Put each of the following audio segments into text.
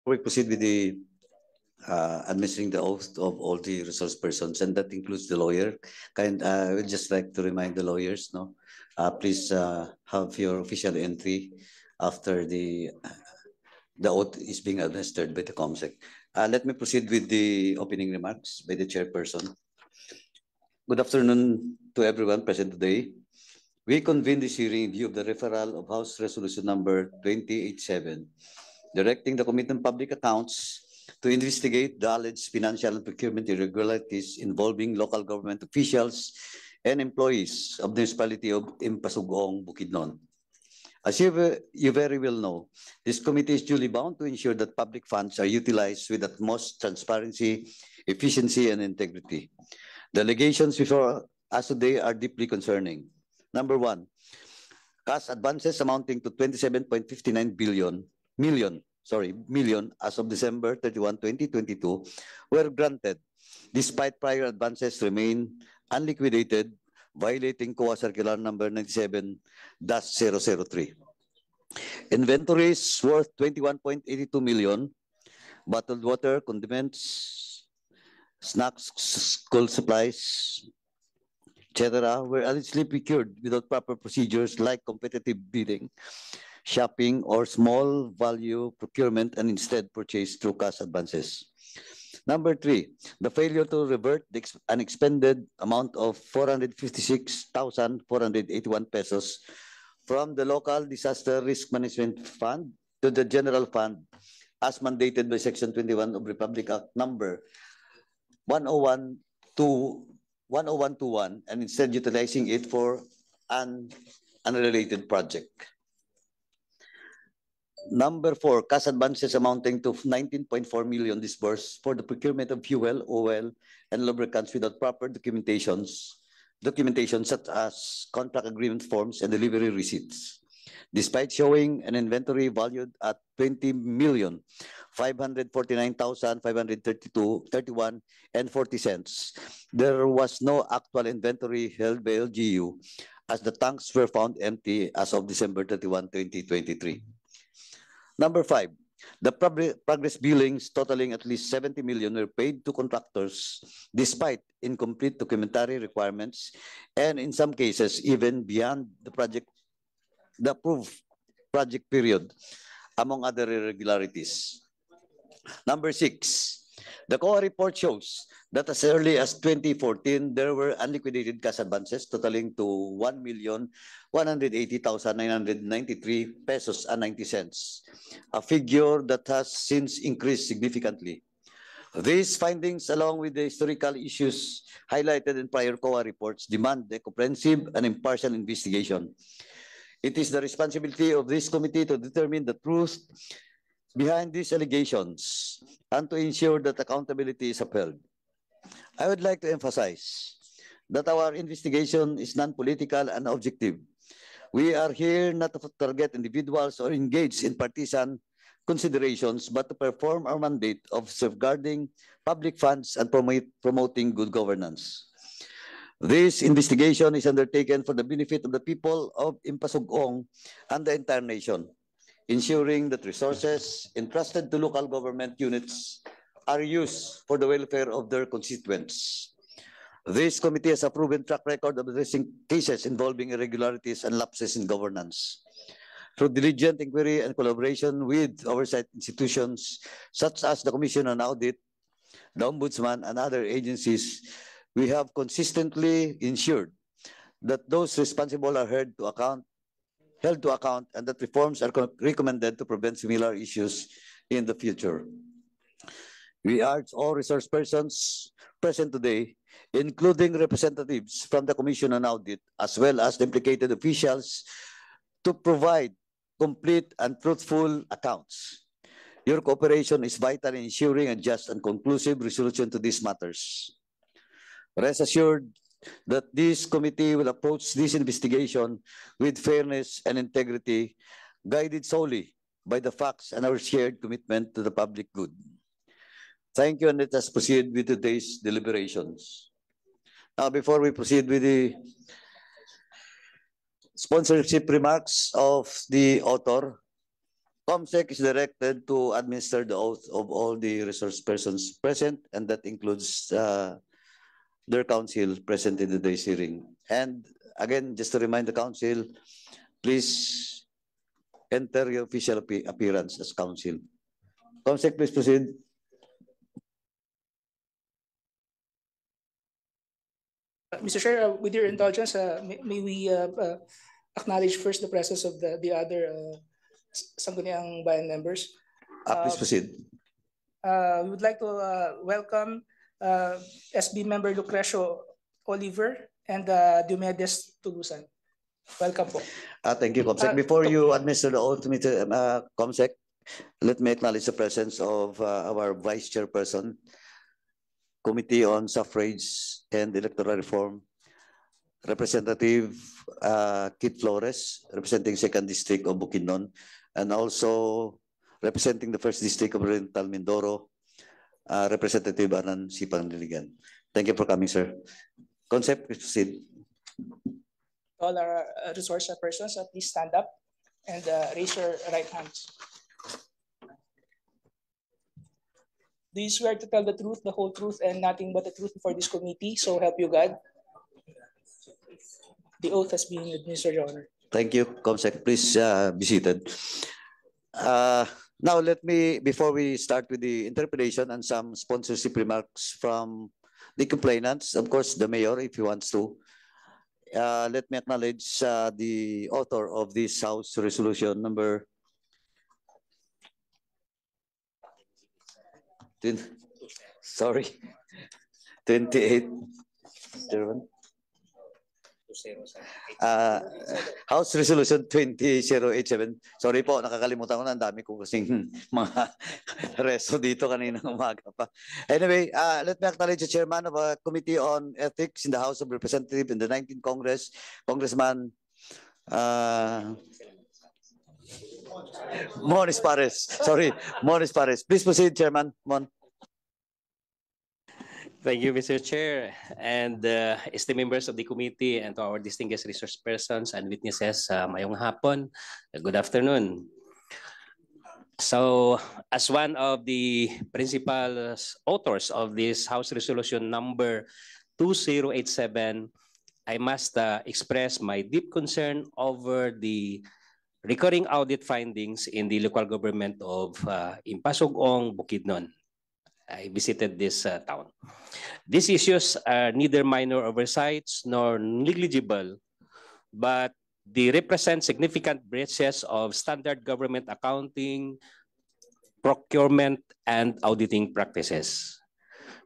We proceed with the administering the oath of all the resource persons, and that includes the lawyer. I would just like to remind the lawyers, no, please have your official entry after the oath is being administered by the COMSEC. Let me proceed with the opening remarks by the chairperson. Good afternoon to everyone present today. We convene this hearing in view of the referral of House Resolution number 287, directing the Committee on Public Accounts to investigate the alleged financial and procurement irregularities involving local government officials and employees of the municipality of Impasugong, Bukidnon. As you very well know, this committee is duly bound to ensure that public funds are utilized with utmost transparency, efficiency, and integrity. The allegations before us today are deeply concerning. Number one, cash advances amounting to 27.59 million as of December 31, 2022 were granted despite prior advances remain unliquidated, violating COA Circular number 97-003. Inventories worth 21.82 million, bottled water, condiments, snacks, school supplies, etc., were allegedly procured without proper procedures like competitive bidding, shopping, or small value procurement, and instead purchased through cash advances. Number three, the failure to revert the unexpended amount of 456,481 pesos from the local disaster risk management fund to the general fund as mandated by Section 21 of Republic Act number 10121, and instead utilizing it for an unrelated project. Number four, cash advances amounting to 19.4 million disbursed for the procurement of fuel, oil, and lubricants without proper documentation such as contract agreement forms and delivery receipts. Despite showing an inventory valued at 20,549,531.40, there was no actual inventory held by LGU as the tanks were found empty as of December 31, 2023. Number five, the progress billings totaling at least 70 million were paid to contractors despite incomplete documentary requirements, and in some cases even beyond the approved project period, among other irregularities. Number six, the COA report shows that as early as 2014, there were unliquidated cash advances totaling to 1,180,993 pesos and 90 cents, a figure that has since increased significantly. These findings, along with the historical issues highlighted in prior COA reports, demand a comprehensive and impartial investigation. It is the responsibility of this committee to determine the truth behind these allegations and to ensure that accountability is upheld. I would like to emphasize that our investigation is non-political and objective. We are here not to target individuals or engage in partisan considerations, but to perform our mandate of safeguarding public funds and promoting good governance. This investigation is undertaken for the benefit of the people of Impasugong and the entire nation, ensuring that resources entrusted to local government units are used for the welfare of their constituents. This committee has a proven track record of addressing cases involving irregularities and lapses in governance. Through diligent inquiry and collaboration with oversight institutions such as the Commission on Audit, the Ombudsman, and other agencies, we have consistently ensured that those responsible are held to account, and that reforms are recommended to prevent similar issues in the future. We urge all resource persons present today, including representatives from the Commission on Audit, as well as the implicated officials, to provide complete and truthful accounts. Your cooperation is vital in ensuring a just and conclusive resolution to these matters. Rest assured that this committee will approach this investigation with fairness and integrity, guided solely by the facts and our shared commitment to the public good. Thank you, and let us proceed with today's deliberations. Now, before we proceed with the sponsorship remarks of the author, COMSEC is directed to administer the oath of all the resource persons present, and that includes their counsel present in today's hearing. And again, just to remind the council, please enter your official appearance as counsel. COMSEC, please proceed. Mr. Chair, with your indulgence, may we acknowledge first the presence of the other Sangguniang Bayan members. Please proceed. We would like to welcome SB member Lucrecio Oliver and Diomedes Tulusan. Welcome po. Thank you, COMSEC. Before you administer the oath, COMSEC, let me acknowledge the presence of our Vice Chairperson, Committee on Suffrage and Electoral Reform, Representative Kit Flores, representing 2nd District of Bukidnon, and also representing the 1st District of Oriental Mindoro, Representative Anan Sipang-Diligan. Thank you for coming, sir. COMSEC, please proceed. All our resource persons, please stand up and raise your right hands. Do you swear to tell the truth, the whole truth, and nothing but the truth before this committee? So help you God. The oath has been administered, Your Honor. Thank you, COMSEC. Please be seated. Now, let me, before we start with the interpretation and some sponsorship remarks from the complainants, of course, the mayor, if he wants to, let me acknowledge the author of this House Resolution number 28. House Resolution 20087. Sorry po, nakakalimutan ko na, ang dami ko kasing mga reso dito kaninang umaga pa. Anyway, let me acknowledge the chairman of a Committee on Ethics in the House of Representatives in the 19th Congress, Congressman Mon Espares. Sorry, Mon Espares. Please proceed, Chairman Mon. Thank you, Mr. Chair, and esteemed members of the committee, and to our distinguished resource persons and witnesses, mayong hapon, good afternoon. So, as one of the principal authors of this House Resolution number 2087, I must express my deep concern over the recurring audit findings in the local government of Impasugong, Bukidnon. I visited this town. These issues are neither minor oversights nor negligible, but they represent significant breaches of standard government accounting, procurement, and auditing practices.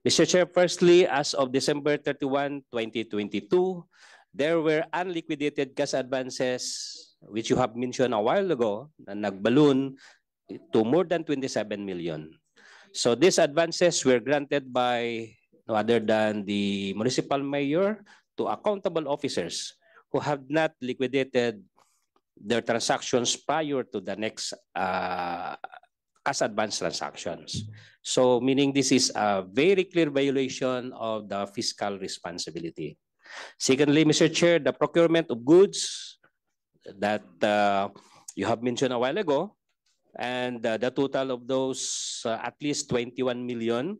Mr. Chair, firstly, as of December 31, 2022, there were unliquidated cash advances, which you have mentioned a while ago, na nagballoon to more than 27 million. So these advances were granted by no other than the municipal mayor to accountable officers who have not liquidated their transactions prior to the next cash advance transactions. So meaning this is a very clear violation of the fiscal responsibility. Secondly, Mr. Chair, the procurement of goods that you have mentioned a while ago, and the total of those at least 21 million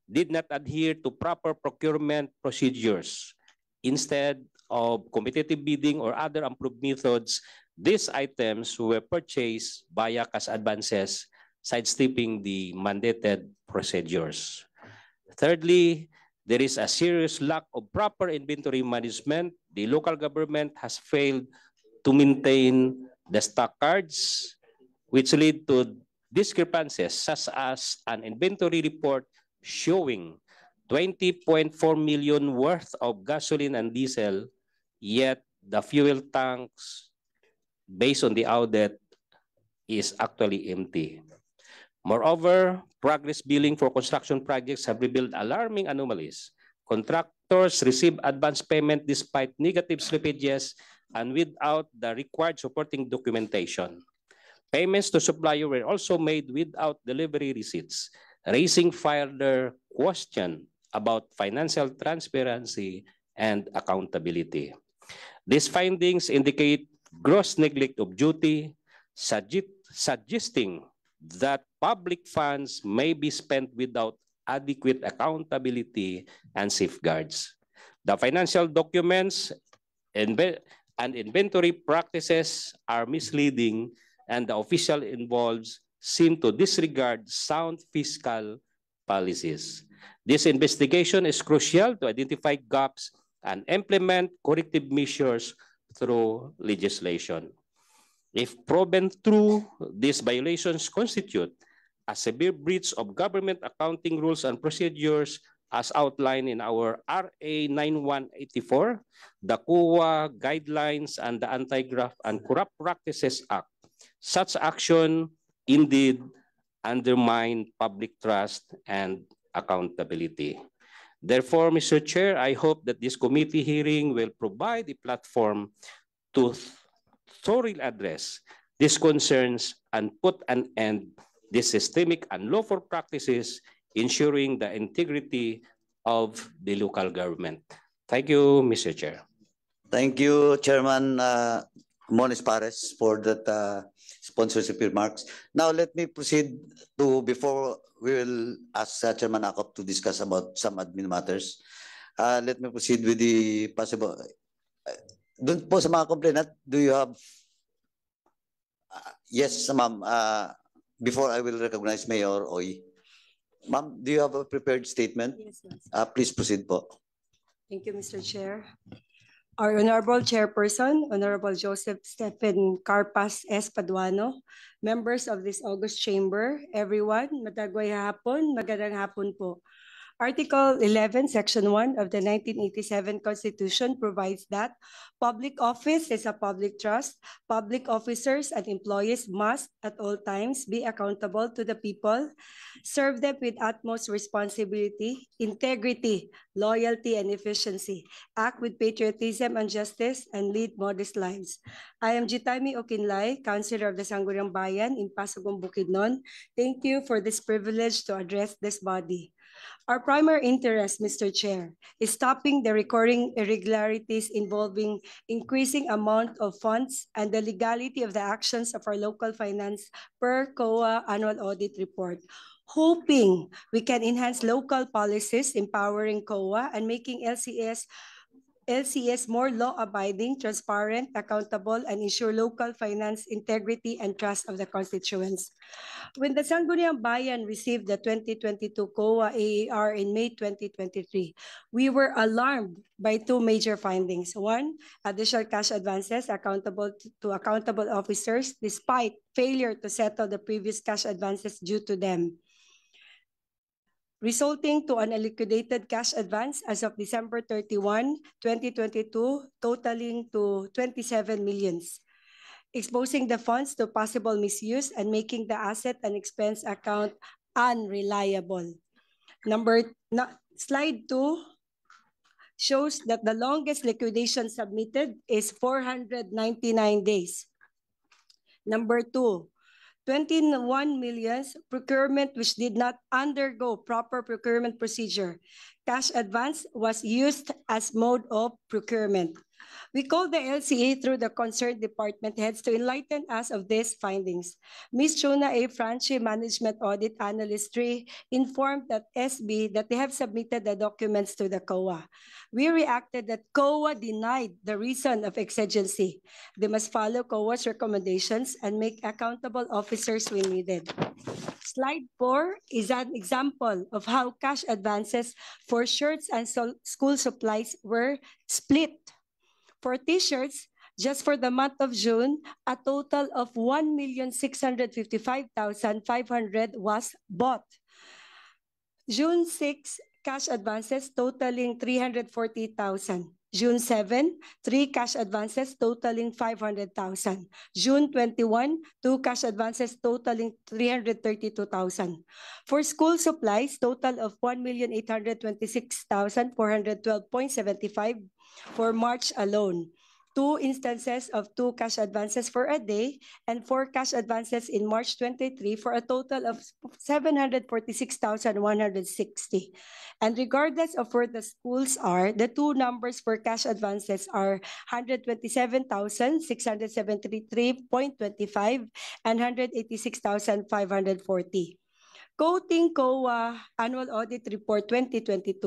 did not adhere to proper procurement procedures. Instead of competitive bidding or other approved methods, these items were purchased via cash advances, sidestepping the mandated procedures. Thirdly, there is a serious lack of proper inventory management. The local government has failed to maintain the stock cards, which lead to discrepancies such as an inventory report showing 20.4 million worth of gasoline and diesel, yet the fuel tanks, based on the audit, is actually empty. Moreover, progress billing for construction projects have revealed alarming anomalies. Contractors receive advance payment despite negative slippages and without the required supporting documentation. Payments to supplier were also made without delivery receipts, raising further question about financial transparency and accountability. These findings indicate gross neglect of duty, suggesting that public funds may be spent without adequate accountability and safeguards. The financial documents and inventory practices are misleading, and the official involved seem to disregard sound fiscal policies. This investigation is crucial to identify gaps and implement corrective measures through legislation. If proven true, these violations constitute a severe breach of government accounting rules and procedures as outlined in our RA 9184, the COA Guidelines, and the Anti-Graft and Corrupt Practices Act. Such action indeed undermine public trust and accountability. Therefore, Mr. Chair, I hope that this committee hearing will provide a platform to thoroughly address these concerns and put an end to these systemic and lawful practices, ensuring the integrity of the local government. Thank you, Mr. Chair. Thank you, Chairman Moniz Pares, for that sponsorship remarks. Now, let me proceed to, before we will ask Chairman Akop to discuss about some admin matters. Let me proceed with the possible. Doon po sa mga complainant, do you have? Yes, ma'am. Before I will recognize Mayor Oy. Ma'am, do you have a prepared statement? Yes, yes. Please proceed po. Thank you, Mr. Chair. Our Honorable Chairperson, Honorable Joseph Stephen Carpas S. Paduano, members of this August Chamber, everyone, madagway hapon, magandang hapon po. Article 11, Section 1 of the 1987 Constitution provides that public office is a public trust. Public officers and employees must at all times be accountable to the people, serve them with utmost responsibility, integrity, loyalty, and efficiency, act with patriotism and justice, and lead modest lives. I am Jitami Okinlay, Councilor of the Sangguniang Bayan in Pasugong Bukidnon. Thank you for this privilege to address this body. Our primary interest, Mr. Chair, is stopping the recurring irregularities involving increasing amount of funds and the legality of the actions of our local finance per COA annual audit report. Hoping we can enhance local policies, empowering COA and making LCS more law-abiding, transparent, accountable, and ensure local finance integrity and trust of the constituents. When the Sangguniang Bayan received the 2022 COA AAR in May 2023, we were alarmed by two major findings. One, additional cash advances accountable to accountable officers despite failure to settle the previous cash advances due to them, resulting to an unliquidated cash advance as of December 31, 2022, totaling to 27 millions, exposing the funds to possible misuse and making the asset and expense account unreliable. Slide 2 shows that the longest liquidation submitted is 499 days. Number 2, 21 million procurement which did not undergo proper procurement procedure. Cash advance was used as mode of procurement. We called the LCA through the concerned department heads to enlighten us of these findings. Ms. Chona A. Franchi, Management Audit Analyst 3, informed that SB that they have submitted the documents to the COA. We reacted that COA denied the reason of exigency. They must follow COA's recommendations and make accountable officers when needed. Slide 4 is an example of how cash advances for shirts and school supplies were split. For t-shirts, just for the month of June, a total of 1,655,500 was bought. June 6, cash advances totaling 340,000. June 7, 3 cash advances totaling 500,000. June 21, 2 cash advances totaling 332,000. For school supplies, total of 1,826,412.75 for March alone. 2 instances of 2 cash advances for a day, and 4 cash advances in March 23 for a total of 746,160. And regardless of where the schools are, the two numbers for cash advances are 127,673.25 and 186,540. Quoting COA Annual Audit Report 2022,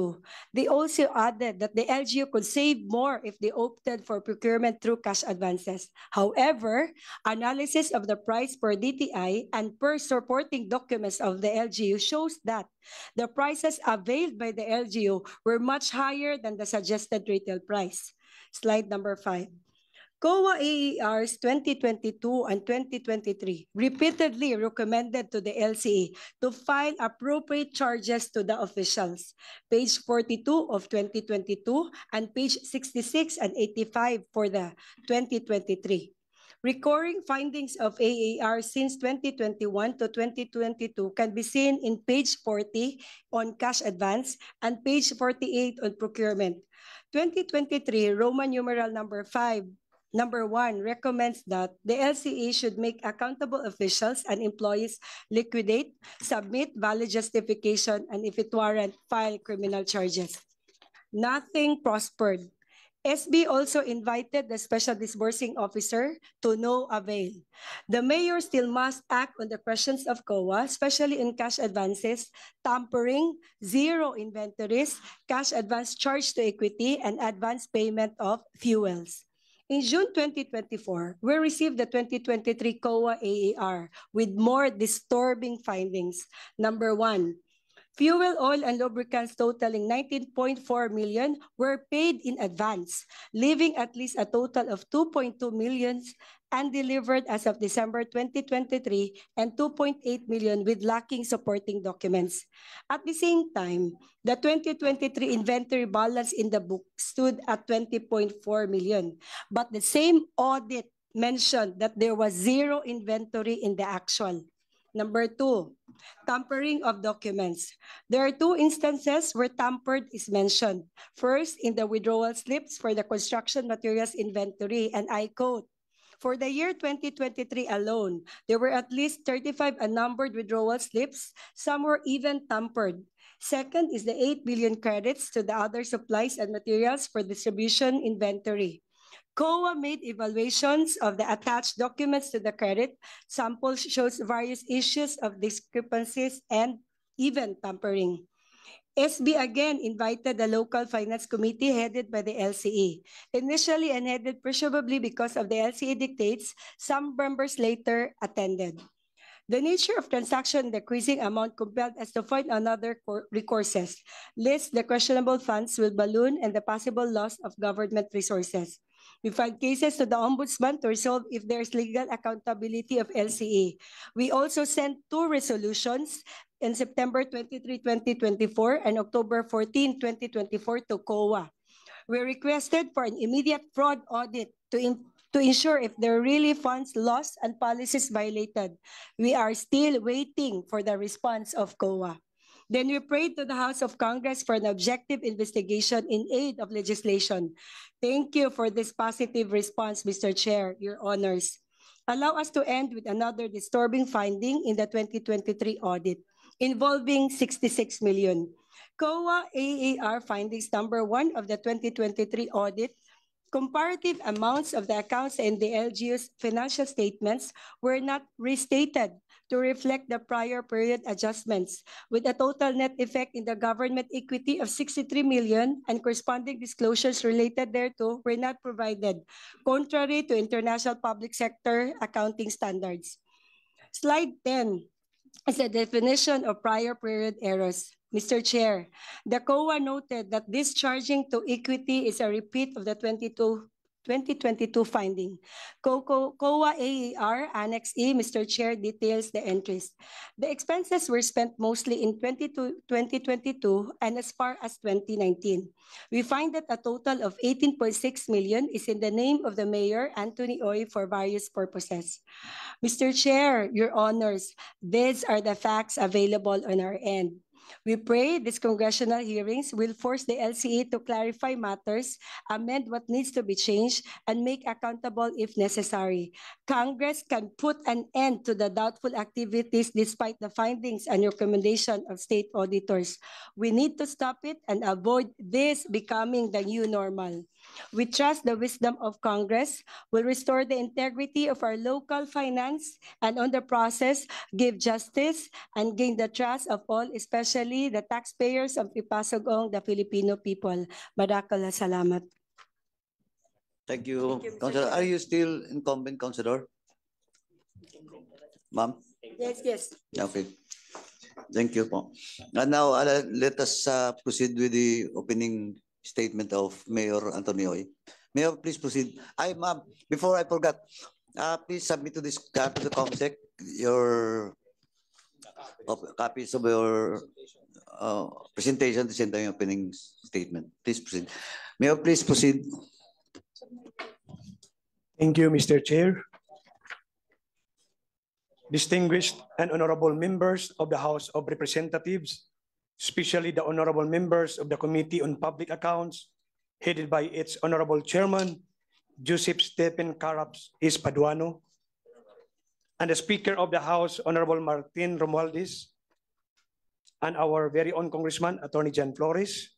they also added that the LGU could save more if they opted for procurement through cash advances. However, analysis of the price per DTI and per supporting documents of the LGU shows that the prices availed by the LGU were much higher than the suggested retail price. Slide number 5. COA AERs 2022 and 2023 repeatedly recommended to the LCA to file appropriate charges to the officials. Page 42 of 2022 and page 66 and 85 for the 2023. Recurring findings of AER since 2021 to 2022 can be seen in page 40 on cash advance and page 48 on procurement. 2023 Roman numeral number 5 Number 1 recommends that the LCA should make accountable officials and employees liquidate, submit valid justification, and if it warrant, file criminal charges. Nothing prospered. SB also invited the Special Disbursing Officer to no avail. The mayor still must act on the questions of COA, especially in cash advances, tampering, zero inventories, cash advance charge to equity, and advance payment of fuels. In June 2024, we received the 2023 COA AER with more disturbing findings. Number 1, fuel, oil, and lubricants totaling 19.4 million were paid in advance, leaving at least a total of 2.2 million undelivered as of December 2023 and 2.8 million with lacking supporting documents. At the same time, the 2023 inventory balance in the book stood at 20.4 million, but the same audit mentioned that there was zero inventory in the actual. Number 2, tampering of documents. There are 2 instances where tampered is mentioned. First, in the withdrawal slips for the construction materials inventory, and I quote, "For the year 2023 alone, there were at least 35 unnumbered withdrawal slips. Some were even tampered." Second is the 8 billion credits to the other supplies and materials for distribution inventory. COA made evaluations of the attached documents to the credit. Samples shows various issues of discrepancies and even tampering. SB again invited the local finance committee headed by the LCA. Initially unheaded, presumably because of the LCA dictates, some members later attended. The nature of transaction decreasing amount compelled us to find another recourses, lest the questionable funds will balloon and the possible loss of government resources. We filed cases to the Ombudsman to resolve if there is legal accountability of LCA. We also sent 2 resolutions in September 23, 2024 and October 14, 2024 to COA. We requested for an immediate fraud audit to ensure if there are really funds lost and policies violated. We are still waiting for the response of COA. Then we prayed to the House of Congress for an objective investigation in aid of legislation. Thank you for this positive response, Mr. Chair, Your Honors. Allow us to end with another disturbing finding in the 2023 audit involving 66 million. COA AER findings number 1 of the 2023 audit, comparative amounts of the accounts in the LGU's financial statements were not restated to reflect the prior period adjustments, with a total net effect in the government equity of 63 million and corresponding disclosures related thereto were not provided, contrary to international public sector accounting standards. Slide 10 is a definition of prior period errors. Mr. Chair, the COA noted that discharging to equity is a repeat of the 2022 finding. COA AER Annex E, Mr. Chair, details the entries. The expenses were spent mostly in 2022 and as far as 2019. We find that a total of 18.6 million is in the name of the Mayor, Anthony Oy, for various purposes. Mr. Chair, Your Honors, these are the facts available on our end. We pray these congressional hearings will force the LCA to clarify matters, amend what needs to be changed, and make accountable if necessary. Congress can put an end to the doubtful activities despite the findings and recommendation of state auditors. We need to stop it and avoid this becoming the new normal. We trust the wisdom of Congress will restore the integrity of our local finance and on the process, give justice and gain the trust of all, especially the taxpayers of Ipasugong, the Filipino people. Madakala salamat. Thank you. Thank you, Mr. Councilor, Chair. are you still incumbent, Councilor? Ma'am? Yes. Okay. Thank you po. And now, let us proceed with the opening statement of Mayor Anthony Oy. Mayor, please proceed. Ma'am, before I forgot, please submit to this to the COMSEC your copies of your presentation to send the opening statement. Please proceed. Mayor, please proceed. Thank you, Mr. Chair. Distinguished and honorable members of the House of Representatives, especially the honorable members of the Committee on Public Accounts, headed by its honorable chairman, Joseph Stephen Caraps Espaduano, and the Speaker of the House, Honorable Martin Romualdez, and our very own Congressman, Attorney Jan Flores.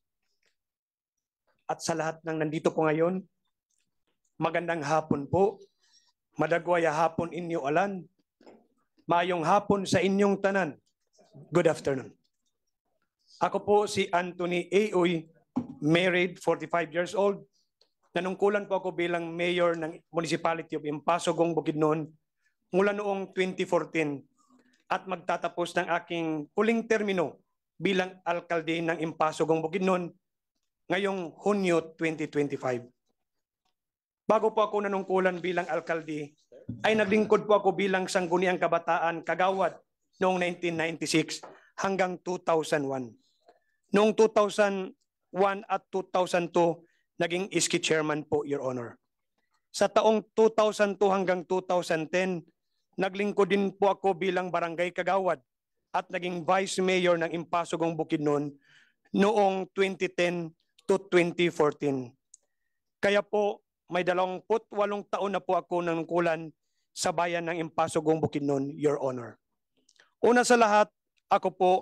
At sa lahat ng nandito po ngayon, magandang hapon po. Madagwaya hapon inyo alan. Mayong hapon sa inyong tanan. Good afternoon. Ako po si Anthony A. Oy, married, 45 years old. Nanungkulan po ako bilang mayor ng Municipality of Impasugong, Bukidnon mula noong 2014 at magtatapos ng aking huling termino bilang alkalde ng Impasugong, Bukidnon ngayong Hunyo 2025. Bago po ako nanungkulan bilang alkalde, ay naglingkod po ako bilang Sangguniang Kabataan Kagawad noong 1996 hanggang 2001. Noong 2001 at 2002, naging ISKI chairman po, Your Honor. Sa taong 2002 hanggang 2010, naglingkod din po ako bilang barangay kagawad at naging vice mayor ng Impasugong, Bukidnon noong 2010 to 2014. Kaya po, may 28 taon na po ako nanungkulan sa bayan ng Impasugong, Bukidnon, Your Honor. Una sa lahat, ako po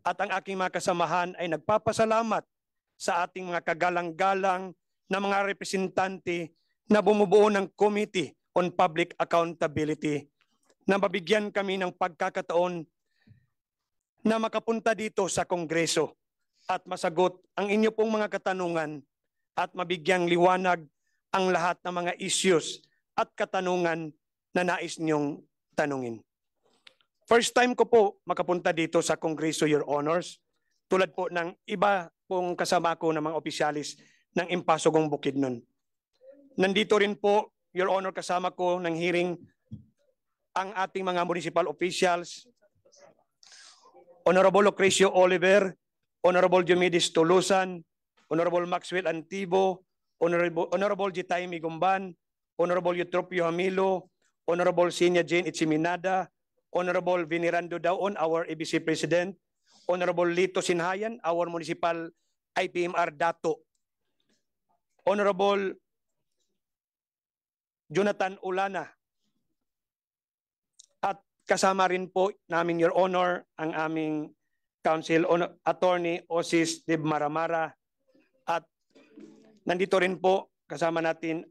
at ang aking mga kasamahan ay nagpapasalamat sa ating mga kagalang-galang na mga representante na bumubuo ng Committee on Public Accountability na mabigyan kami ng pagkakataon na makapunta dito sa Kongreso at masagot ang inyo pong mga katanungan at mabigyang liwanag ang lahat ng mga issues at katanungan na nais niyong tanungin. First time ko po makapunta dito sa Kongreso, Your Honors, tulad po ng iba pong kasama ko ng mga opisyalis ng Impasugong, Bukidnon. Nandito rin po, Your Honor, kasama ko ng hearing ang ating mga municipal officials, Honorable Lucrecio Oliver, Honorable Diomedes Tulusan, Honorable Maxwell Antibo, Honorable Jitaimi Gumban, Honorable Eutropio Hamilo, Honorable Sinia Jane Itziminada, Honorable Venerando Daon, our ABC President, Honorable Lito Sinhayan, our Municipal IPMR Dato, Honorable Jonathan Ulana, at kasama rin po namin, Your Honor, ang aming Council Attorney Osis Dib Maramara, at nandito rin po kasama natin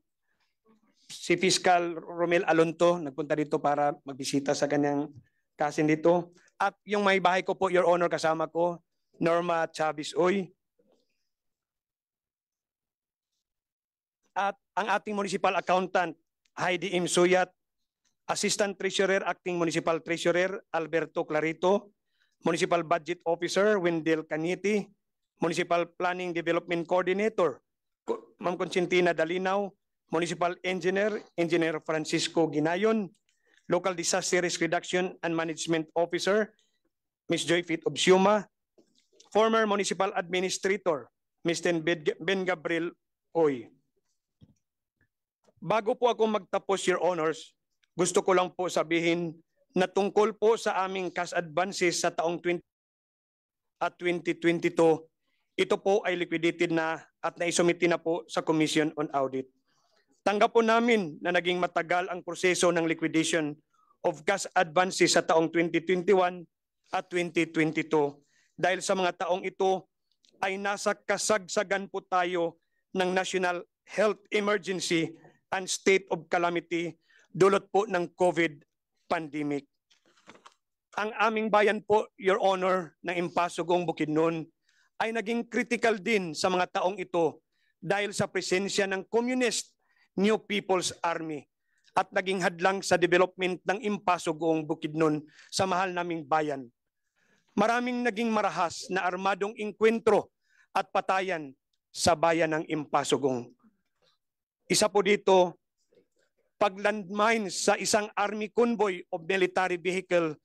si Fiscal Romel Alonto, nagpunta dito para magbisita sa kanyang kasin dito. At yung may bahay ko po, Your Honor, kasama ko, Norma Chavez Oy. At ang ating Municipal Accountant, Heidi M. Suyat, Assistant Treasurer, Acting Municipal Treasurer, Alberto Clarito, Municipal Budget Officer, Wendell Cañete, Municipal Planning Development Coordinator, Ma'am Consentina Dalinaw, Municipal Engineer, Engineer Francisco Ginayon, Local Disaster Risk Reduction and Management Officer, Ms. Joyfit Obsiuma, former Municipal Administrator, Mr. Ben Gabriel Oy. Bago po ako magtapos, Your Honors, gusto ko lang po sabihin na tungkol po sa aming cash advances sa taong at 2022, ito po ay liquidated na at naisumiti na po sa Commission on Audit. Tanggap po namin na naging matagal ang proseso ng liquidation of cash advances sa taong 2021 at 2022. Dahil sa mga taong ito ay nasa kasagsagan po tayo ng national health emergency and state of calamity dulot po ng COVID pandemic. Ang aming bayan po, Your Honor, ng Impasugong Bukidnon ay naging critical din sa mga taong ito dahil sa presensya ng Communist New People's Army at naging hadlang sa development ng Impasugong Bukidnon sa mahal naming bayan. Maraming naging marahas na armadong inkwentro at patayan sa bayan ng Impasugong. Isa po dito, paglandmine sa isang army convoy of military vehicle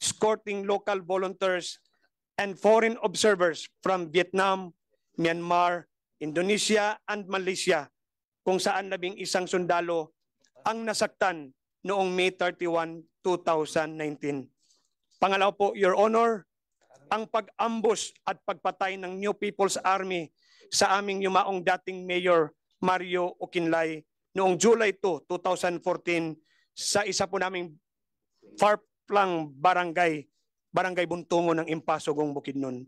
escorting local volunteers and foreign observers from Vietnam, Myanmar, Indonesia, and Malaysia, kung saan 11 sundalo ang nasaktan noong May 31, 2019. Pangalawa po, Your Honor, ang pag-ambush at pagpatay ng New People's Army sa aming yumaong dating Mayor Mario Okinlay noong July 2, 2014 sa isa po naming far-flung barangay Buntungo ng Impasugong Bukidnon.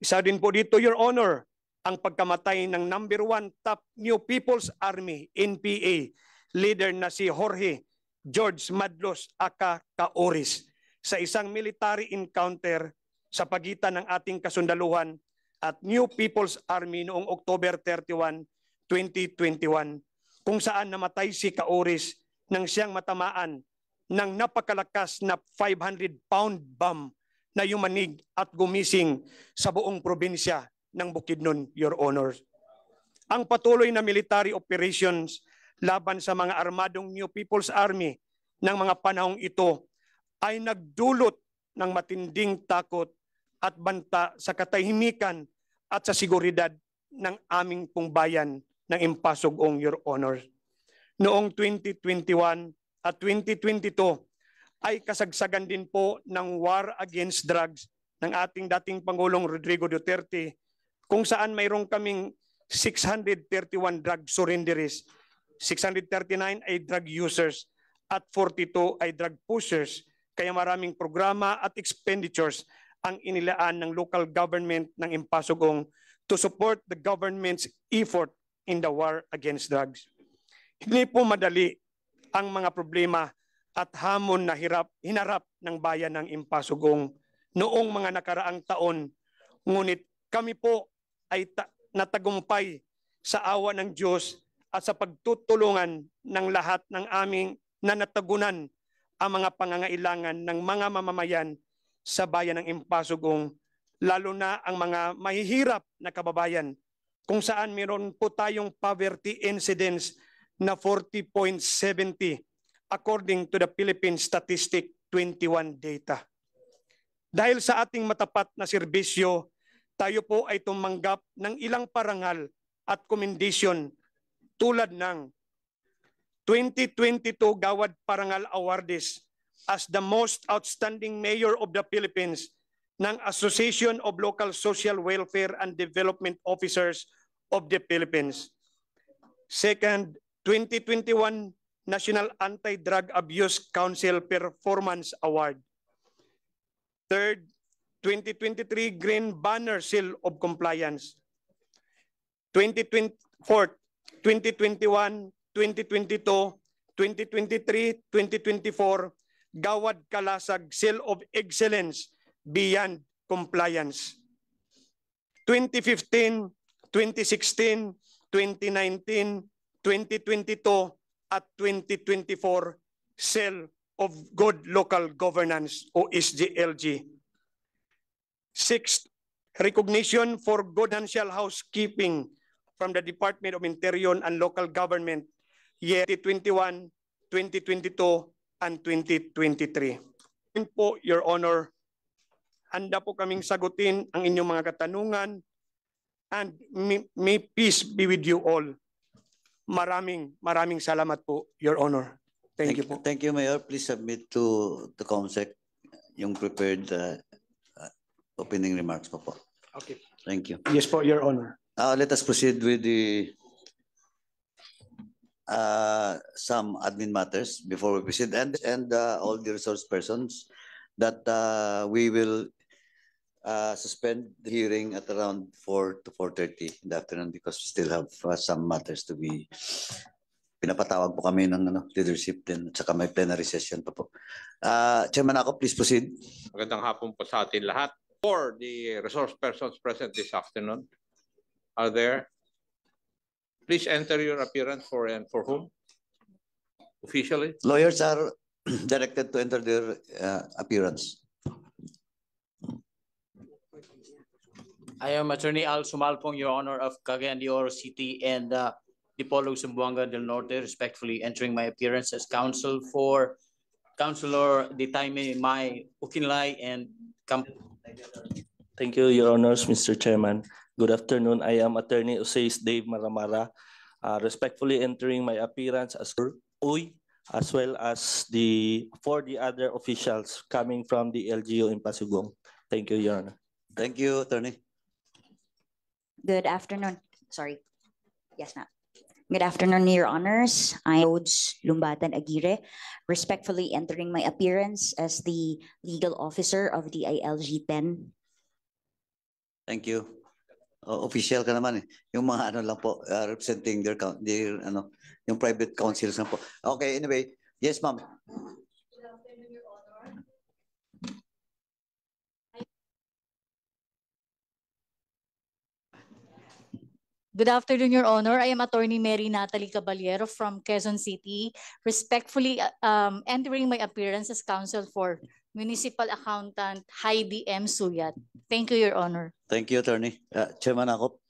Isa din po dito, Your Honor, ang pagkamatay ng #1 top New People's Army, NPA, leader na si Jorge George Madlos aka Kaoris sa isang military encounter sa pagitan ng ating kasundaluhan at New People's Army noong October 31, 2021, kung saan namatay si Kaoris nang siyang matamaan ng napakalakas na 500-pound bomb na yumanig at gumising sa buong probinsya ng Bukidnon, Your Honors. Ang patuloy na military operations laban sa mga armadong New People's Army ng mga panahong ito ay nagdulot ng matinding takot at banta sa katahimikan at sa seguridad ng aming pong bayan ng Impasugong, Your Honors. Noong 2021 at 2022 ay kasagsagan din po ng war against drugs ng ating dating Pangulong Rodrigo Duterte, kung saan mayroong kaming 631 drug surrenderies, 639 ay drug users at 42 ay drug pushers. Kaya maraming programa at expenditures ang inilaan ng local government ng Impasugong to support the government's effort in the war against drugs. Hindi po madali ang mga problema at hamon na hinarap ng bayan ng Impasugong noong mga nakaraang taon. Ngunit kami po ay natagumpay sa awa ng Diyos at sa pagtutulungan ng lahat ng aming nanatagunan ang mga pangangailangan ng mga mamamayan sa bayan ng Impasugong, lalo na ang mga mahihirap na kababayan, kung saan meron po tayong poverty incidence na 40.70 according to the Philippine Statistic 21 data. Dahil sa ating matapat na serbisyo, tayo po ay tumanggap ng ilang parangal at commendation tulad ng 2022 Gawad Parangal Awardees as the most outstanding mayor of the Philippines ng Association of Local Social Welfare and Development Officers of the Philippines. Second, 2021 National Anti-Drug Abuse Council Performance Award. Third, 2023 Green Banner Seal of Compliance. 2021, 2022, 2023, 2024 Gawad Kalasag Seal of Excellence Beyond Compliance. 2015, 2016, 2019, 2022 at 2024 Seal of Good Local Governance o SGLG. Sixth, recognition for good financial housekeeping from the Department of Interior and Local Government year 2021, 2022, and 2023. And po, Your Honor, handa po kaming sagutin ang inyong mga katanungan and may peace be with you all. Maraming salamat po, Your Honor. Thank you po. Thank you, Mayor. Please submit to the COMSEC yung prepared opening remarks po po. Okay. Thank you. Yes po, Your Honor. Let us proceed with the some admin matters before we proceed, and all the resource persons that we will suspend the hearing at around 4 to 4:30 in the afternoon because we still have some matters to be pinapatawag po kami ng leadership din at saka may plenary session pa po. Chairman ako, please proceed. Magandang hapon po sa atin lahat. For the resource persons present this afternoon, are there? Please enter your appearance for and for whom? Officially? Lawyers are directed to enter their appearance. I am Attorney Al Sumalpong, Your Honor, of Cagayan de Oro City and Dipolog, Zamboanga del Norte, respectfully entering my appearance as counsel for Councilor Ditaime Mai Ukinlay and Thank you, Your Honors, Mr. Chairman. Good afternoon. I am Attorney Usays Dave Maramara, respectfully entering my appearance as Uy, as well as for the other officials coming from the LGU in Pasugong. Thank you, Your Honor. Thank you, Attorney. Good afternoon. Sorry. Yes, ma'am. Good afternoon, Your Honors. I'm Rhodes Lumbatan Aguirre, respectfully entering my appearance as the legal officer of the ILG 10. Thank you. Official ka naman eh. Yung mga ano lang po, representing their yung private counsels na po. Okay, anyway. Yes, ma'am. Good afternoon, Your Honor. I am Attorney Mary Natalie Caballero from Quezon City, respectfully entering my appearance as counsel for Municipal Accountant Heidi M. Suyat. Thank you, Your Honor. Thank you, Attorney. Chairman Akop.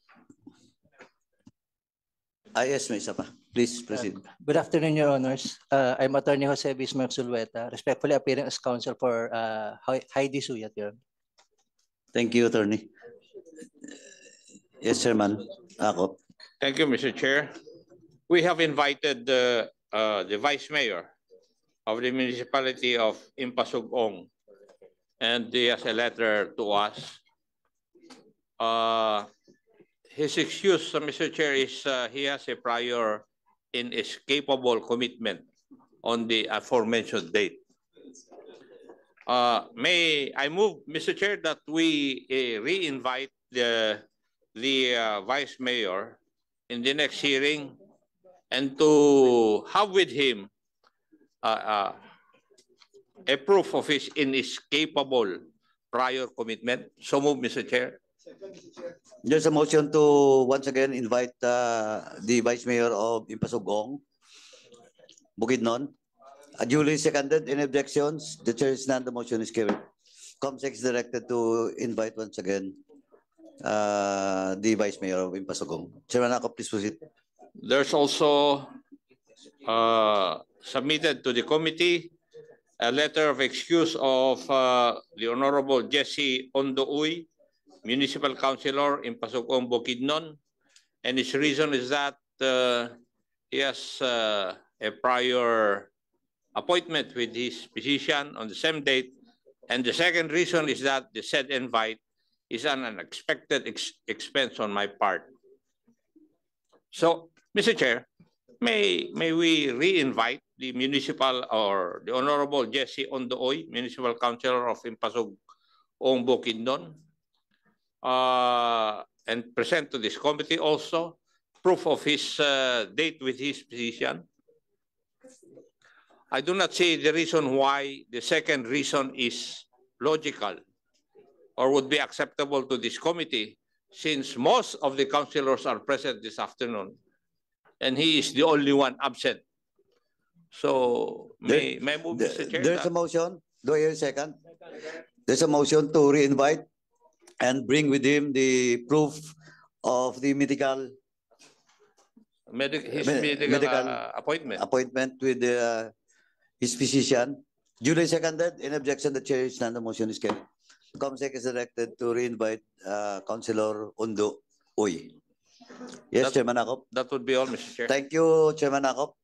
Yes, may isa pa. Please proceed. Good afternoon, Your Honors. I'm Attorney Jose Bismarck Zulueta, respectfully appearing as counsel for Heidi Suyat, Your Honor. Thank you, Attorney. Yes, Chairman Akop. Thank you, Mr. Chair. We have invited the Vice Mayor of the municipality of Impasugong, and he has a letter to us. His excuse, Mr. Chair, is he has a prior inescapable commitment on the aforementioned date. May I move, Mr. Chair, that we re-invite the Vice Mayor in the next hearing and to have with him a proof of his inescapable prior commitment. So move, Mr. Chair. There's a motion to once again invite the Vice Mayor of Impasugong, Bukidnon. Duly seconded. Any objections? The chair is none. The motion is carried. COMSEC is directed to invite once again the Vice Mayor of Impasugong. Chairman Ako, please proceed. There's also submitted to the committee a letter of excuse of the Honorable Jesse Ondouy, Municipal Councilor in Pasugong, Bukidnon, and his reason is that he has a prior appointment with his physician on the same date, and the second reason is that the said invite is an unexpected expense on my part. So, Mr. Chair, may we re-invite the municipal or the Honorable Jesse Ondouy, Municipal Councilor of Impasugong, Bukidnon, and present to this committee also proof of his date with his physician. I do not see the reason why the second reason is logical or would be acceptable to this committee, since most of the councilors are present this afternoon and he is the only one absent. So may I move, Mr. Chair? There's a motion. Do I hear a second? There's a motion to re-invite and bring with him the proof of the medical appointment with his physician. Duly seconded. In objection, the chair is none. The motion is carried. COMSEC is directed to re-invite Councilor Ondouy. Yes, Chairman Akop. That would be all, Mr. Chair. Thank you, Chairman Akop.